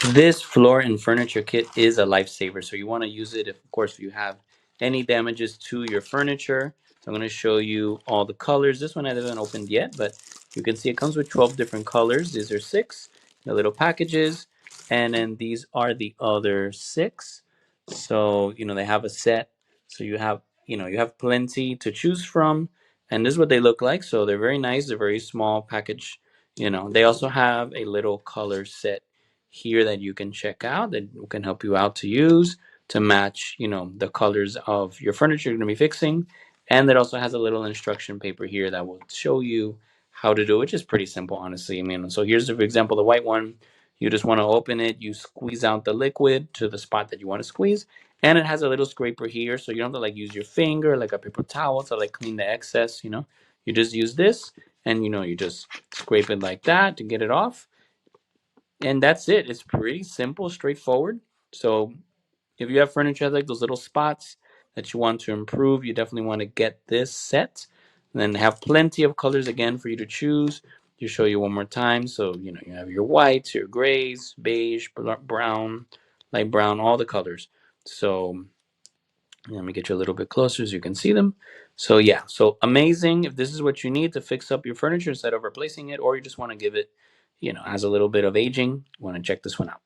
This floor and furniture kit is a lifesaver, so you want to use it if, of course, if you have any damages to your furniture. So I'm going to show you all the colors. This one I haven't opened yet, but you can see it comes with 12 different colors. These are 6, the little packages, and then these are the other 6. So, they have a set. So you have plenty to choose from, and this is what they look like. So they're very nice. They're very small package. They also have a little color set here that you can check out that can help you out to use to match, the colors of your furniture you're going to be fixing. And it also has a little instruction paper here that will show you how to do it, which is pretty simple, honestly. I mean, so here's, for example, the white one. You just want to open it, you squeeze out the liquid to the spot that you want to squeeze, and it has a little scraper here, so you don't have to like use your finger like a paper towel to like clean the excess. You just use this, and you just scrape it like that to get it off, and that's it. It's pretty simple, straightforward. So if you have furniture like those little spots that you want to improve, you definitely want to get this set. And then have plenty of colors again for you to choose. To show you one more time. So you have your whites, your grays, beige, brown, light brown, all the colors. So let me get you a little bit closer so you can see them. So yeah, so amazing. If this is what you need to fix up your furniture instead of replacing it, or you just want to give it, has a little bit of aging, you want to check this one out.